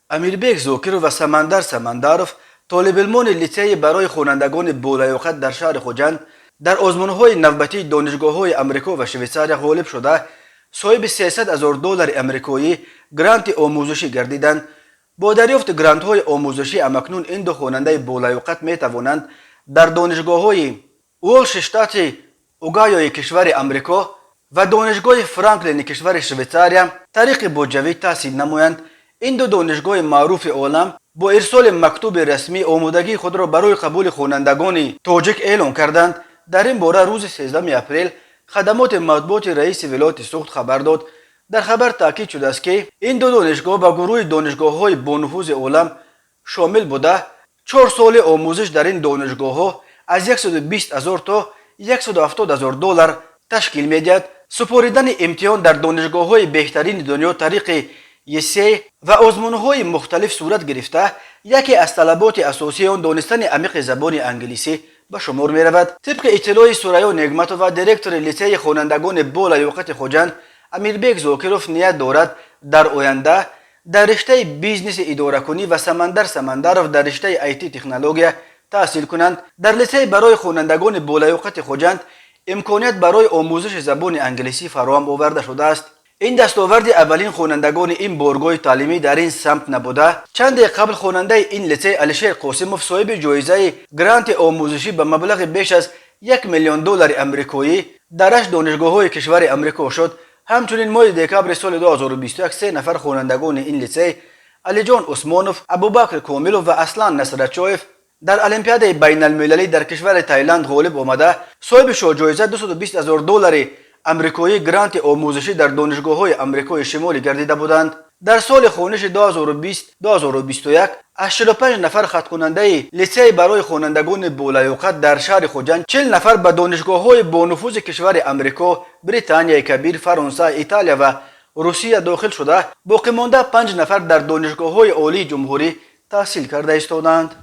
امیربک زوکرو و سمندر سمندارف طالب علمان لیسه برای خوانندگان بالایوقت در شهر خوجند در آزمون‌های نوبتی دانشگاه‌های آمریکا و شویساریا غالب شده صاحب 300,000 دلار آمریکایی گرانت آموزشی گردیدند. با دریافت گرانت‌های آموزشی اکنون این دو خواننده بالایوقت می‌توانند در دانشگاه‌های والشتات اوگایو کشور آمریکا و دانشگاه فرانکلین کشور شویساریا طریق بودجوی تحصیل نمایند. این دو دانشگاه معروف عالم با ارسال مکتوب رسمی آمادگی خود را برای قبول خوانندگان تاجیک اعلام کردند. در این باره روز 13 اپریل خدمات مطبوعات رئیس ولایت سوخت خبر داد. در خبر تاکید شده است که این دو دانشگاه به گروه دانشگاه‌های با نفوذ عالم شامل بوده 4 سال آموزش در این دانشگاه‌ها از 120,000 تا 170,000 دلار تشکیل می‌دهد. سپاریدن امتحان در دانشگاه‌های بهترین دنیا طریق یسه و آزمون‌های مختلف صورت گرفته یکی از طلبات اساسی آن دانستن عمیق زبان انگلیسی به شمار می‌رود. طبق اطلاع سوریا نعمتووا دیرکتور لیسه خوانندگان بالایوقت خوجند امیربک زوکروف نیت دارد در آینده در رشته بیزنس اداره کنی و سمندر سمندارف در رشته آیتی تکنولوژی تحصیل کنند. در لیسه برای خوانندگان بالایوقت خوجند امکانیت برای آموزش زبان انگلیسی فراهم آورده شده است. این دستاورد اولین خوانندگان این بارگاه تعلیمی در این سمت نبوده. چند قبل خواننده این لیسه الشیر قاسموف صاحب جایزه گرانت آموزشی به مبلغ بیش از 1,000,000 دلار آمریکایی در 8 دانشگاه‌های کشور آمریکا شد. همچنین ماه دکبر سال 2021 3 نفر خوانندگان این لیسه علی جان عثمانوف، ابوبکر کاملوف و اصلان نصرتچویف در المپیاد بین المللی در کشور تایلند غالب آمده صاحب جایزه 220,000 دلار آمریکایی گرانت آموزشی در دانشگاه‌های آمریکای شمالی گردیده بودند. در سال خوانش 2020-2021 از 45 نفر خط کننده لیسه برای خوانندگان بالایوقت در شهر خوجند 40 نفر به دانشگاه‌های با نفوذ کشور آمریکا، بریتانیا کبیر، فرانسه، ایتالیا و روسیه داخل شده. باقی مانده 5 نفر در دانشگاه‌های عالی جمهوری تحصیل کرده ایستادند.